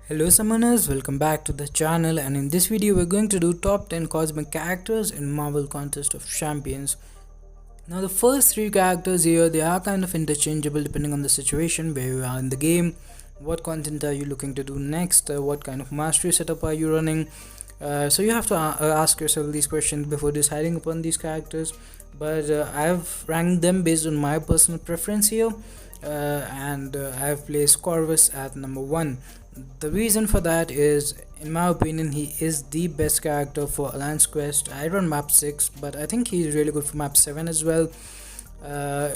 Hello summoners, welcome back to the channel, and in this video we're going to do top 10 cosmic characters in Marvel Contest of Champions. Now the first 3 characters here, they are kind of interchangeable depending on the situation where you are in the game, what content are you looking to do next, what kind of mastery setup are you running. So you have to ask yourself these questions before deciding upon these characters, but I've ranked them based on my personal preference here, and I've placed Corvus at number 1. The reason for that is, in my opinion, he is the best character for Alliance Quest. I run map 6, but I think he's really good for map 7 as well.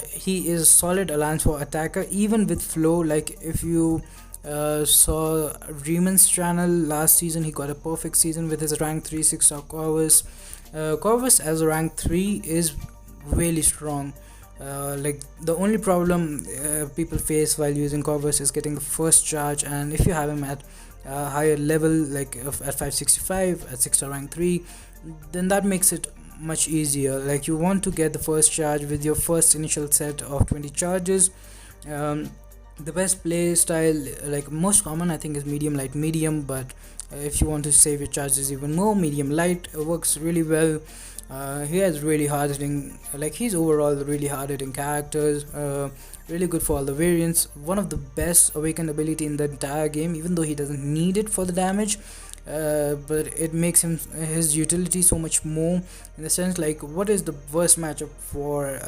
He is solid Alliance for attacker, even with flow. Like if you saw Reeman's channel last season, he got a perfect season with his rank 3 6-star Corvus. Corvus as a rank 3 is really strong. Like the only problem people face while using Corvus is getting the first charge, and if you have him at higher level, like at 565 at 6-star rank 3, then that makes it much easier. Like you want to get the first charge with your first initial set of 20 charges. The best play style, like most common, I think is medium light medium, but if you want to save your charges even more, medium light works really well. He has really hard hitting, like he's overall really hard hitting characters, really good for all the variants, one of the best awakened ability in the entire game, even though he doesn't need it for the damage. But it makes his utility so much more, in the sense like what is the worst matchup for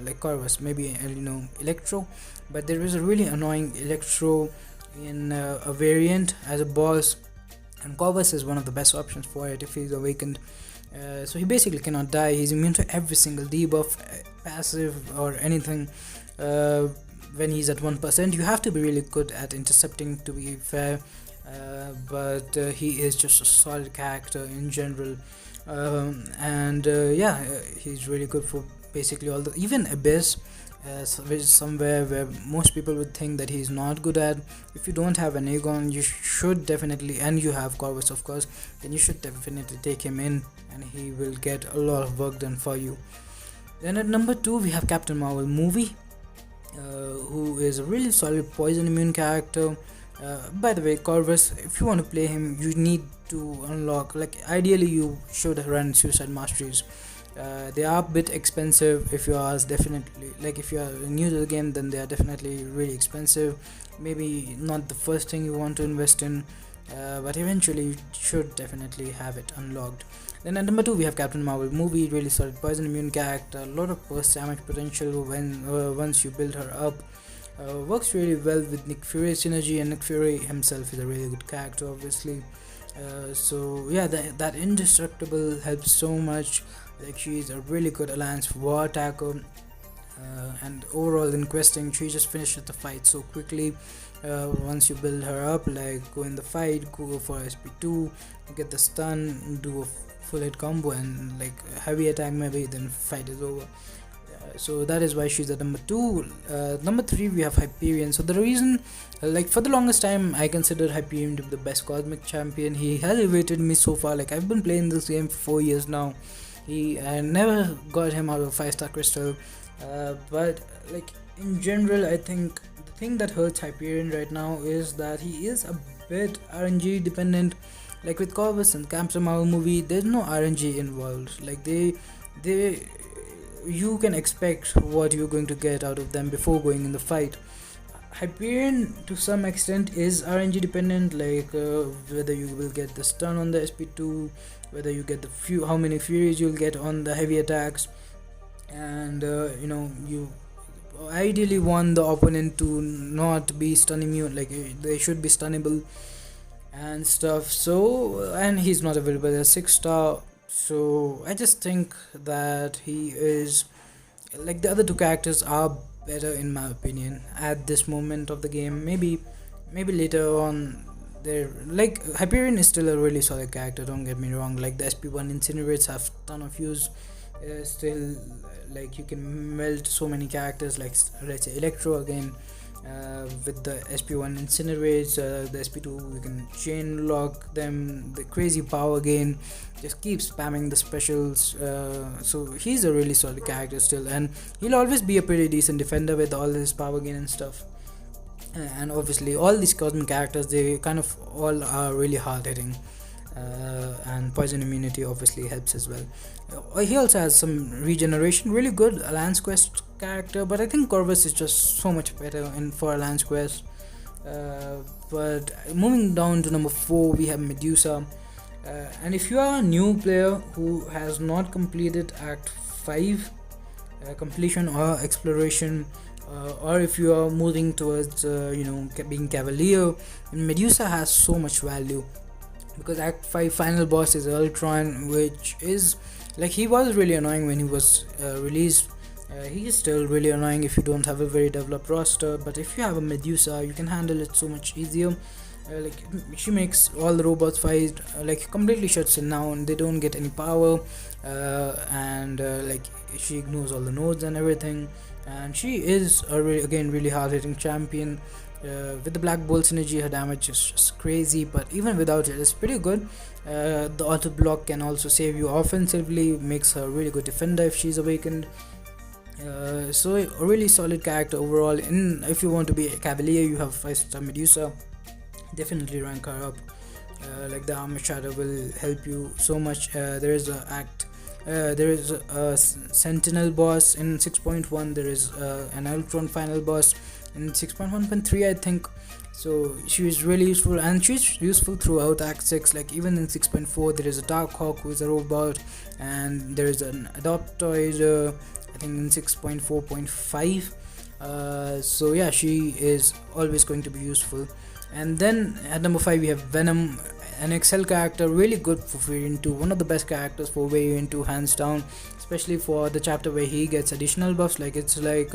like Corvus? Maybe Electro, but there is a really annoying Electro in a variant as a boss, and Corvus is one of the best options for it if he's awakened. So he basically cannot die. He's immune to every single debuff, passive or anything. When he's at 1%, you have to be really good at intercepting, to be fair. But he is just a solid character in general, and he's really good for basically all the, even Abyss, which is somewhere where most people would think that he's not good at. If you don't have an Aegon, you should definitely, and you have Corvus of course, then you should definitely take him in, and he will get a lot of work done for you. Then at number 2 we have Captain Marvel movie, who is a really solid poison immune character. By the way, Corvus, if you want to play him, you need to unlock, like ideally you should run suicide masteries. They are a bit expensive if you ask, definitely. Like if you are new to the game, then they are definitely really expensive. Maybe not the first thing you want to invest in, but eventually you should definitely have it unlocked. Then at number 2 we have Captain Marvel movie, really solid poison immune character, a lot of burst damage potential when once you build her up. Works really well with Nick Fury synergy, and Nick Fury himself is a really good character, obviously. So yeah, that indestructible helps so much. Like she's a really good Alliance war attacker, and overall in questing she just finishes the fight so quickly. Once you build her up, like go in the fight, go for SP2, get the stun, do a full hit combo, and like heavy attack maybe, then fight is over. So that is why she's at number 2. Number 3 we have Hyperion. So the reason, like for the longest time I considered Hyperion to be the best cosmic champion. He has elevated me so far. Like I've been playing this game for 4 years now. I never got him out of 5-star crystal, but like in general, I think the thing that hurts Hyperion right now is that he is a bit RNG dependent. Like with Corvus and Captain Marvel movie, there's no RNG involved. Like they you can expect what you're going to get out of them before going in the fight. Hyperion to some extent is RNG dependent, like whether you will get the stun on the SP2, whether you get the how many furies you'll get on the heavy attacks, and you ideally want the opponent to not be stun immune, like they should be stunnable and stuff. So, and he's not available as 6-star. So I just think that he is, like the other 2 characters are better in my opinion at this moment of the game. Maybe later on, they're like, Hyperion is still a really solid character, don't get me wrong. Like the SP1 incinerates have ton of use, still, like you can melt so many characters, like let's say Electro again. With the SP1 incinerates, the SP2 you can chain lock them, the crazy power gain, just keep spamming the specials. So he's a really solid character still, and he'll always be a pretty decent defender with all his power gain and stuff. And obviously all these cosmic characters, they kind of all are really hard hitting, and poison immunity obviously helps as well. He also has some regeneration, really good Alliance Quest character, but I think Corvus is just so much better in for Alliance Quest. But moving down to number 4, we have Medusa. And if you are a new player who has not completed Act 5 completion or exploration, or if you are moving towards being Cavalier, Medusa has so much value, because Act 5 final boss is Ultron, which is like, he was really annoying when he was released. He is still really annoying if you don't have a very developed roster, but if you have a Medusa, you can handle it so much easier. Like, she makes all the robots fight, like, completely shuts it down. They don't get any power, and like, she ignores all the nodes and everything. And she is a really hard hitting champion. With the Black Bolt synergy, her damage is just crazy, but even without it, it's pretty good. The auto block can also save you offensively, makes her a really good defender if she's awakened. So a really solid character overall. And if you want to be a Cavalier, you have 5-star Medusa. Definitely rank her up. Like, the Armor Shatter will help you so much. There is a Sentinel boss in 6.1. There is an Ultron final boss in 6.1.3, I think. So she is really useful, and she's useful throughout Act 6. Like, even in 6.4, there is a Darkhawk who is a robot, and there is an Adoptoid, I think in 6.4.5. So yeah, she is always going to be useful. And then at number 5, we have Venom, an Excel character, really good for Variant 2, one of the best characters for Variant 2, hands down, especially for the chapter where he gets additional buffs. Like, it's like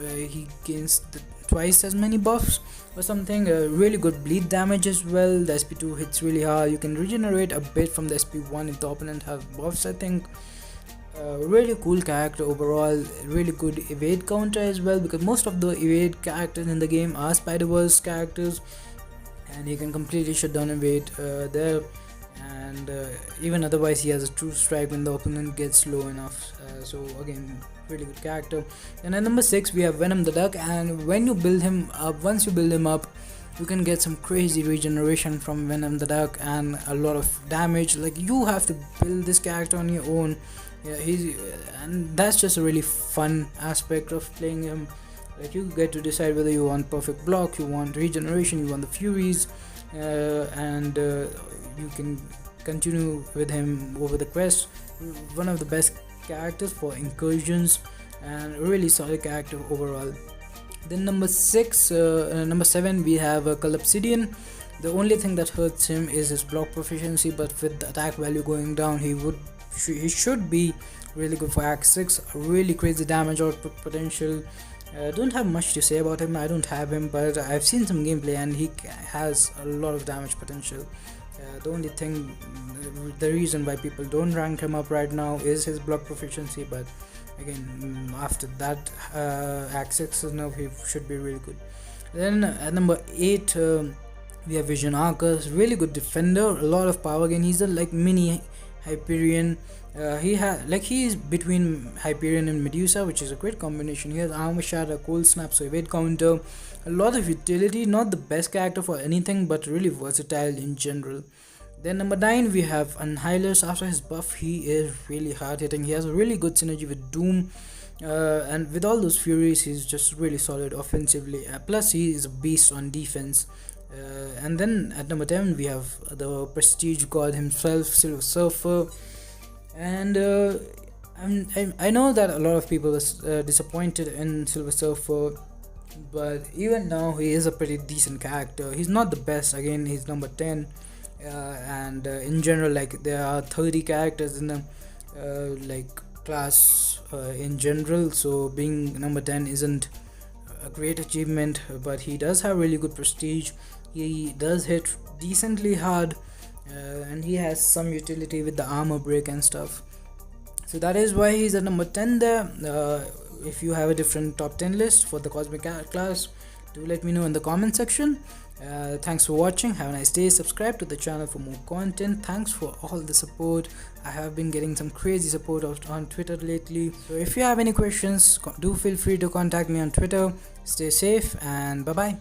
he gains twice as many buffs or something. Really good bleed damage as well. The SP2 hits really hard. You can regenerate a bit from the SP1 if the opponent has buffs, I think. Really cool character overall. Really good evade counter as well, because most of the evade characters in the game are Spider-Verse characters, and he can completely shut down evade there. And even otherwise, he has a true strike when the opponent gets low enough. So again, really good character. And at number 6, we have Venom the Duck, and when you build him up, once you build him up, you can get some crazy regeneration from Venom the Duck and a lot of damage. Like, you have to build this character on your own. Yeah, and that's just a really fun aspect of playing him. Like, you get to decide whether you want perfect block, you want regeneration, you want the Furies, and you can continue with him over the quest. One of the best characters for incursions, and a really solid character overall. Then number 7, we have Collapsidian. The only thing that hurts him is his block proficiency, but with the attack value going down, he should be really good for Act 6. Really crazy damage output potential. Don't have much to say about him. I don't have him, but I've seen some gameplay and he has a lot of damage potential. The only thing, the reason why people don't rank him up right now is his block proficiency, but again, after that Act 6 is now, he should be really good. Then at number 8, we have Vision Arcus. Really good defender, a lot of power gain. He's a like mini Hyperion. He is between Hyperion and Medusa, which is a great combination. He has Armor Shatter, Cold Snap, so evade counter, a lot of utility. Not the best character for anything, but really versatile in general. Then number 9, we have Annihilus. After his buff, he is really hard hitting. He has a really good synergy with Doom, and with all those Furies, he's just really solid offensively. Plus, he is a beast on defense. And then at number 10, we have the Prestige God himself, Silver Surfer. And I know that a lot of people are disappointed in Silver Surfer, but even now he is a pretty decent character. He's not the best, again, he's number 10, and in general, like, there are 30 characters in the class in general, so being number 10 isn't a great achievement, but he does have really good prestige. He does hit decently hard, and he has some utility with the armor break and stuff, so that is why he's at number 10 there. If you have a different top 10 list for the Cosmic class, do let me know in the comment section. Thanks for watching, have a nice day, subscribe to the channel for more content. Thanks for all the support. I have been getting some crazy support on Twitter lately, so if you have any questions, do feel free to contact me on Twitter. Stay safe and bye bye.